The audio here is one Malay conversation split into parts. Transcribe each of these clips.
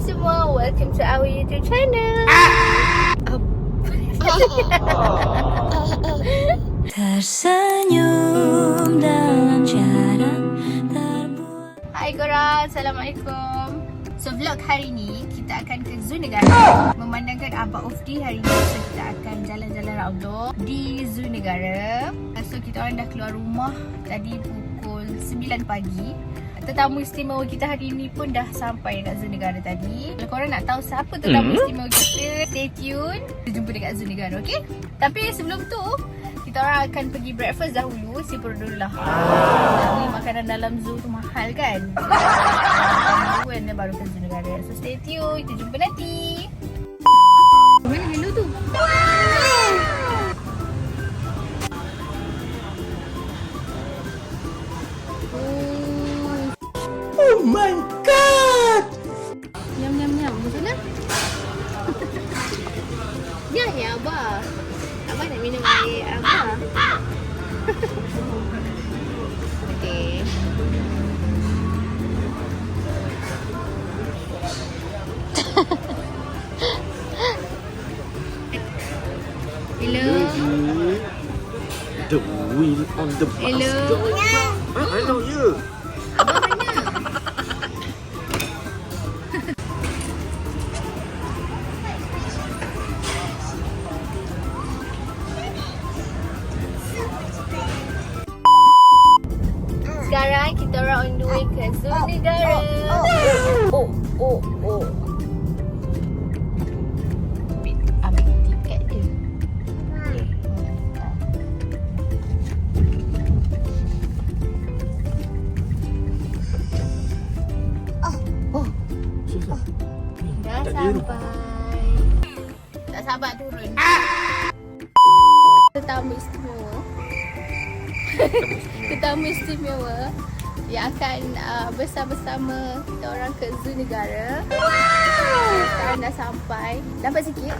semua, welcome to our YouTube channel. Tersenyum dalam cara terbuat. Hai korang, Assalamualaikum. So vlog hari ni kita akan ke Zoo Negara memandangkan Abah Ofdi hari ni. So kita akan jalan-jalan outdoor di Zoo Negara. So kita orang dah keluar rumah tadi pukul 9 pagi. Tetamu istimewa kita hari ni pun dah sampai dekat Zoo Negara tadi. Kalau korang nak tahu siapa tetamu istimewa kita, stay tune. Kita jumpa dekat Zoo Negara, okey? Tapi sebelum tu, kita orang akan pergi breakfast dahulu. Si perut dulu lah. Ni makanan dalam zoo tu mahal kan? So, baru ke Zoo Negara. So stay tune, kita jumpa nanti. Mana hello tu? Oh my god! Nyam nyam nyam. Macam mana? Ya ya Abah. Abah nak minum air Abah. Okey. Hello. The wheel on the bus. Hello. I know you. Abah mana? Sekarang kita orang on the way ke Zoo Negara. Oh. Ambil tiket je. Dah sampai. Tak sabar turun. Tetamu istimewa. Tetamu istimewa yang akan bersama-sama kita orang ke Zoo Negara. Sekarang dah sampai. Dapat sikit.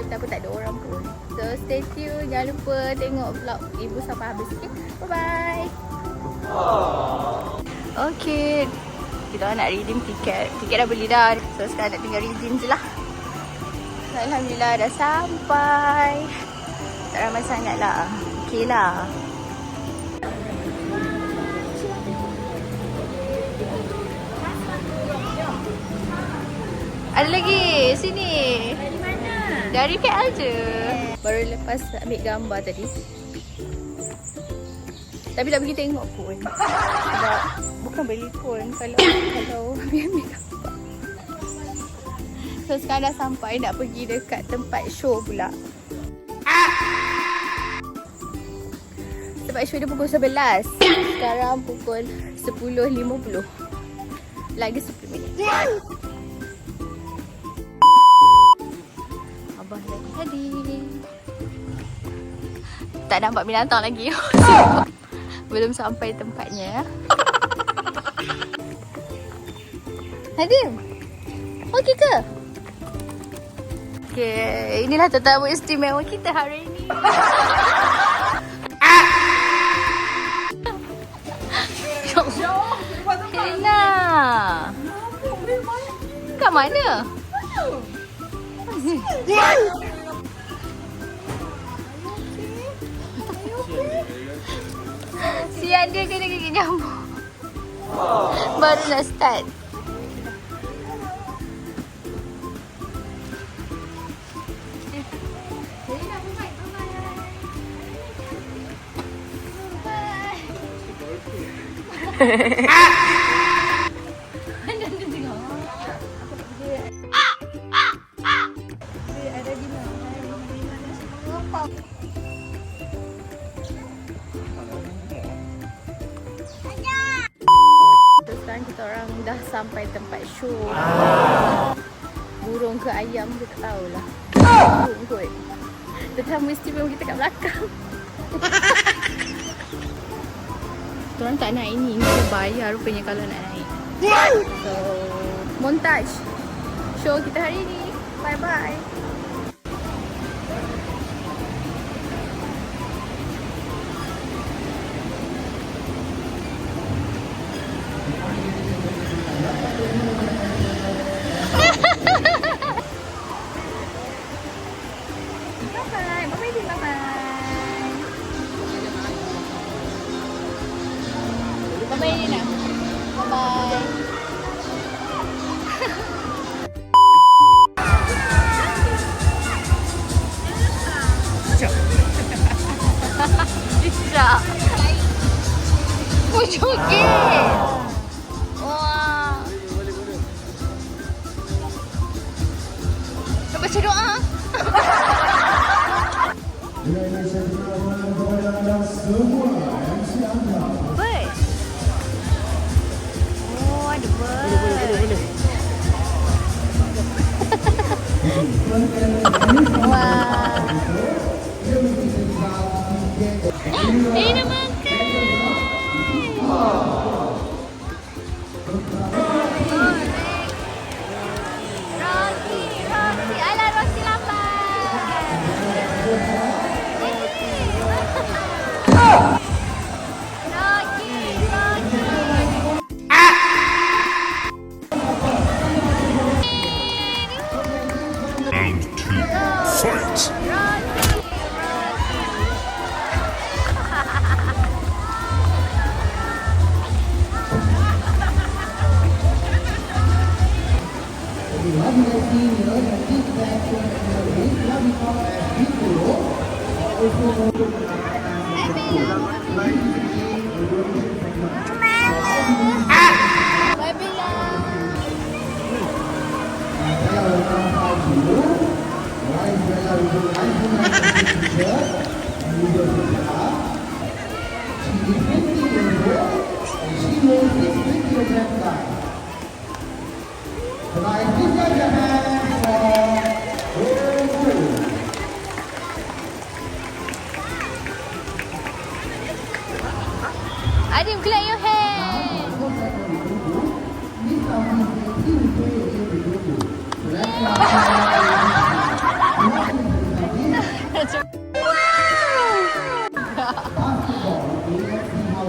Tapi tak ada orang pun. So stay tune. Jangan lupa tengok vlog ibu sampai habis. Okay? Bye-bye. Okay. Kita orang nak redeem tiket. Tiket dah beli dah. So sekarang nak tinggal redeem je lah. So, Alhamdulillah dah sampai. Tak ramai sangat lah. Okay lah. Ada lagi sini. Dari mana? Dari KL je. Baru lepas ambil gambar tadi. Tapi tak pergi tengok pun. Sebab bukan beli pun kalau ambil gambar. So sekarang dah sampai nak pergi dekat tempat show pula. Tempat show dia pukul 11. Sekarang pukul 10.50. Lagi 10 minit. Abah lagi hadir. Tak nampak binatang lagi. Belum sampai tempatnya. Hadir. Okey ke? Okey, inilah tetamu istimewa kita hari ini. Helena. Kat mana? Siang dia kena gigit nyamuk. Baru nak start. Sekarang kita orang dah sampai tempat show. Burung ke ayam ke tak tahulah. Burung kot. Tetamu istimewa kita kat belakang. Kita orang tak naik ni. Kita bayar rupanya kalau nak naik. So, montage show kita hari ni. Bye-bye. Okey. Wah. Kita baca doa. Bird. Oh, ada bird. Wah. Ini nak makan. Roti, roti. Alah, roti lapar. Roti, roti. Round two. Fight! Adim, clap your hand.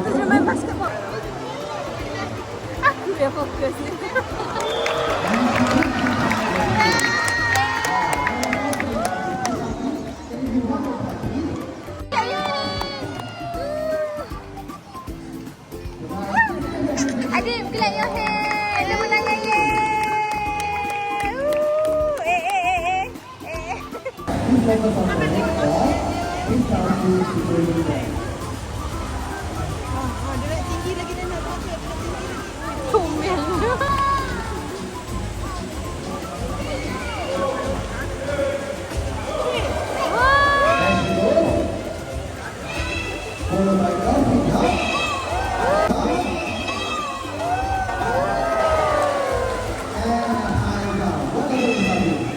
Terus main basketball. Aku dah fokus ni. Adim, clap your hand. Tepuk tangan, yeay. Comel.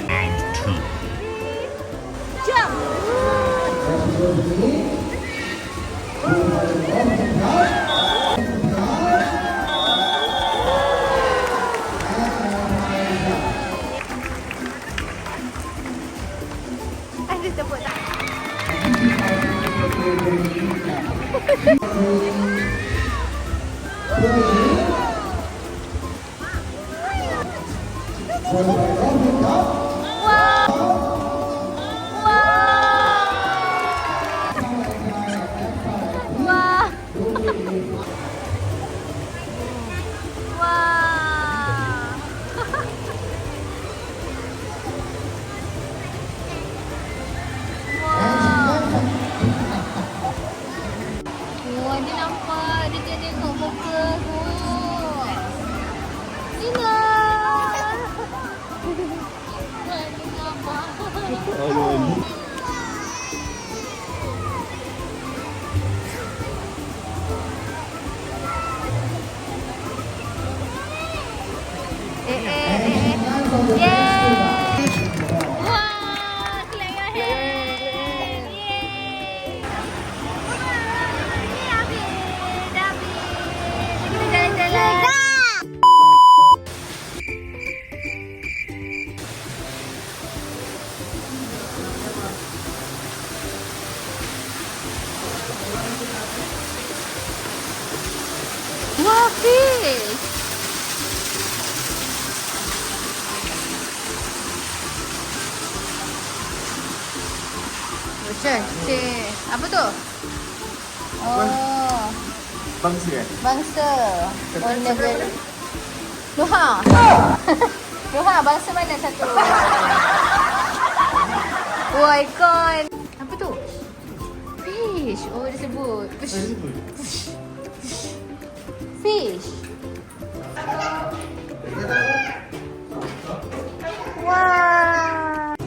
Round two. Jump. Ada tepuk tangan. Wah. Wah. Wah, dia nampak. Dia tengok muka aku. Sina. Dia nampak. Yeay. Wah, clap your hand. Yeay. David. Kita jalan-jalan. Wah, fish. Cik. Apa tu? Oh, Bangsa. bangsa. Warna biru. Luha. Luha, bangsa mana satu? Wah, ikan. Apa tu? Fish. Oh, dia sebut. Push. Fish. Wow.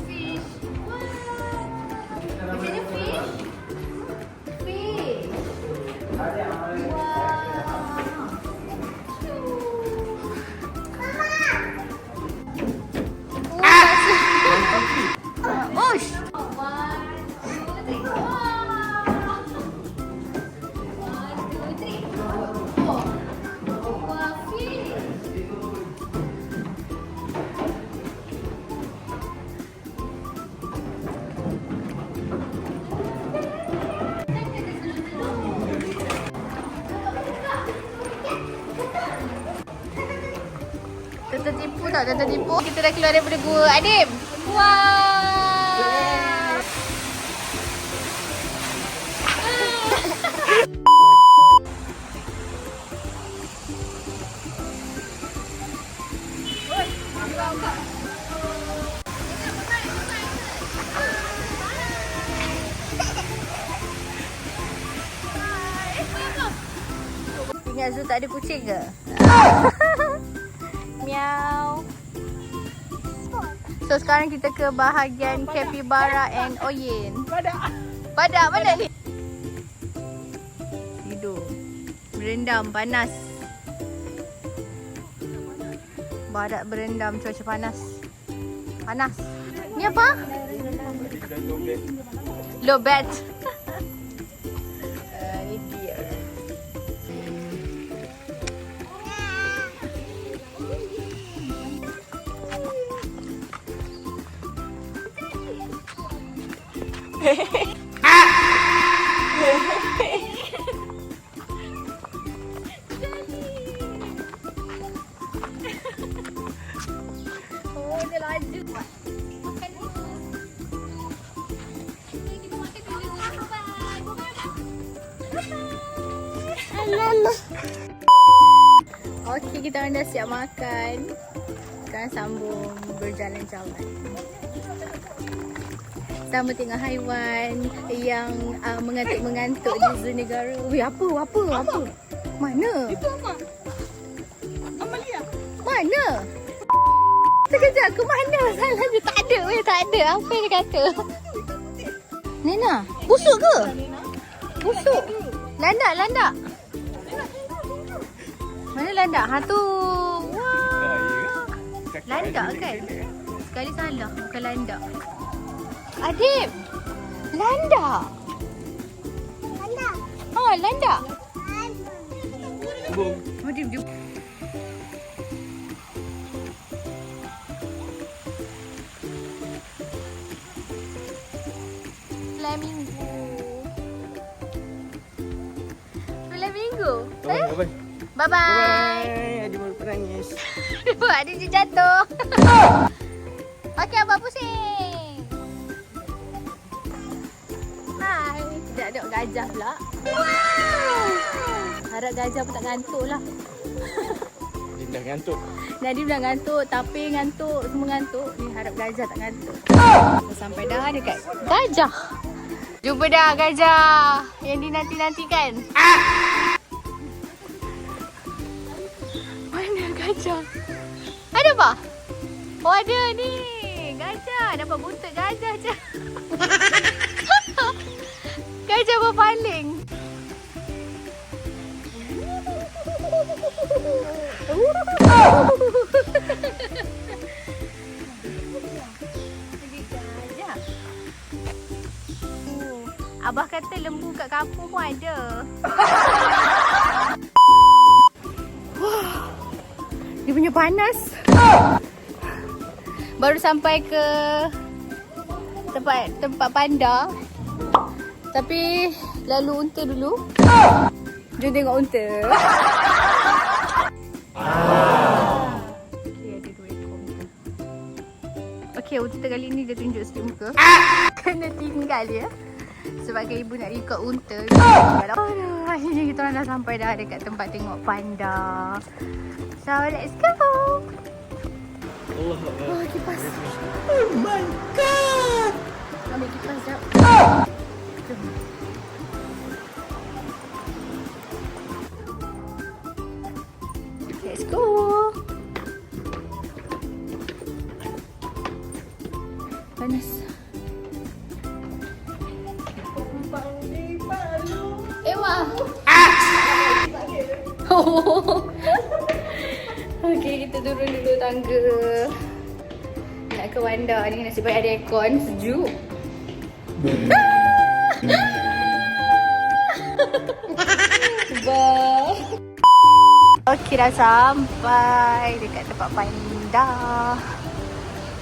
Fish. What? Is it a fish? Fish. Osh! Tertipu tak? Tertipu. Kita dah keluar daripada gua. Adim! Wow! Ingat Zul tak ada kucing ke? Miau. So sekarang kita ke bahagian capybara and oyen. Badak mana ni? Tidur. Berendam panas. Badak berendam cuaca panas. Panas. Ni apa? Lobet. Ni dia. Oh, dia laju. Makan dulu. Kita makan dulu. Bye-bye. Okey, kita orang dah siap makan. Sekarang sambung berjalan-jalan. Sama tengok haiwan yang mengantuk-mengantuk di zoo negara. Weh, apa? Mana? Itu apa? Amalia. Mana? Sekejap, ke mana? Salah dia. Tak ada, weh, tak ada. Apa yang dia kata? Nena, busuk ke? Busuk. Landak. Mana landak? Ha tu. Wah. Landak kan? Sekali salah, bukan landak. Adib, landak. Ha, landak. Oh, dia. Flamingo. Bye-bye. Bye. Adik baru penangis. Adik je jatuh. Okey, abang pusing. Hai. Tidak ada gajah pula. Wow. Harap gajah pun tak ngantuk lah. Dia dah ngantuk. Nadim dah ngantuk, tapi ngantuk, semua ngantuk. Ni harap gajah tak ngantuk. Sampai dah dekat gajah. Jumpa dah gajah yang dinanti-nantikan. Mana gajah? Ada apa? Oh, ada ni. Gajah. Dapat buntut gajah je. Gajah berpaling. Abah kata lembu kat kampung pun ada. Dia punya panas. Baru sampai ke tempat panda. Tapi lalu unta dulu. Jom tengok unta. Okey, ada 2 ekor unta. Okey, unta kali ni dia tunjuk sikit muka. Kena tinggal dia. Sebagai ibu nak ikut unta. Aduh, akhirnya kita orang dah sampai dah dekat tempat tengok panda. So, let's go. Allah. Oh, kipas. Oh my god! Ambil kipas sekejap. Jom. Let's go. Panas. Ewa. Okey, kita turun dulu tangga. Nak ke Wanda ni, nasib baik ada aircon, sejuk. Bye. Okey, dah sampai dekat tempat Panda.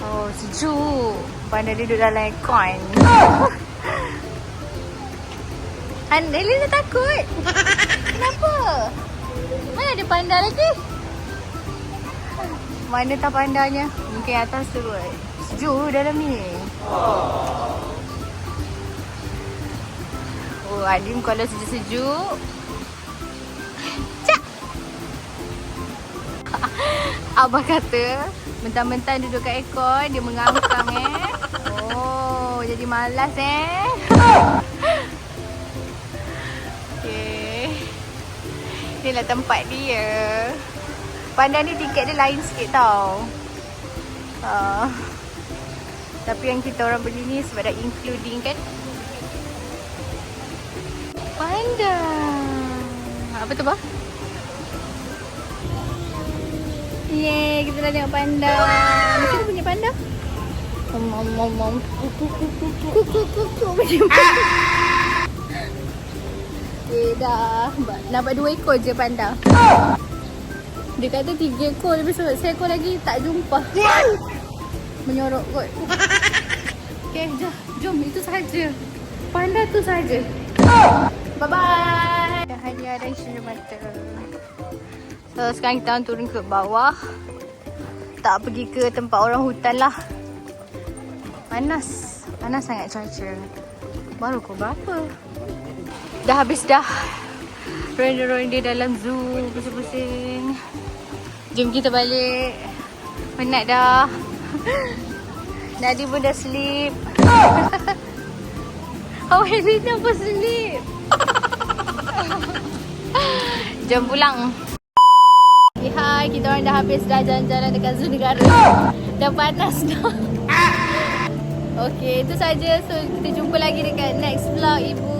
Oh, sejuk. Panda duduk dalam aircon. Elina takut. Kenapa? Mana ada panda lagi? Mana tak pandanya? Mungkin atas tu kot. Sejuk dalam ni. Oh, Adim kalau sejuk-sejuk. Cak! Abah kata, mentang-mentang duduk kat aircon, dia mengangkang Oh, jadi malas Okay. Inilah tempat dia. Panda ni tiket dia lain sikit tau. Tapi yang kita orang beli ni sebab dah including kan. Panda. Apa tu bah? Yeay, kita dah tengok panda. Mesti dia punya panda. Mom. Kuku. Macam okay, dah. Nampak 2 ekor je panda. Dia kata 3 ekor, tapi seekor lagi tak jumpa. Menyorok kot. Okay, jom. Itu sahaja. Panda tu sahaja. Bye-bye. Dah hanya ada isu mata. So, sekarang kita turun ke bawah. Tak pergi ke tempat orang hutan lah. Panas sangat cuaca. Baru pukul berapa? Dah habis dah. Ronda-ronda dalam zoo, pusing-pusing. Jom kita balik. Penat dah. Nadi pun dah sleep. Elina pun sleep. Jom pulang. Hai, kita orang dah habis dah jalan-jalan dekat Zoo Negara. Dah panas dah. Okay, itu saja. So, kita jumpa lagi dekat next vlog, Ibu.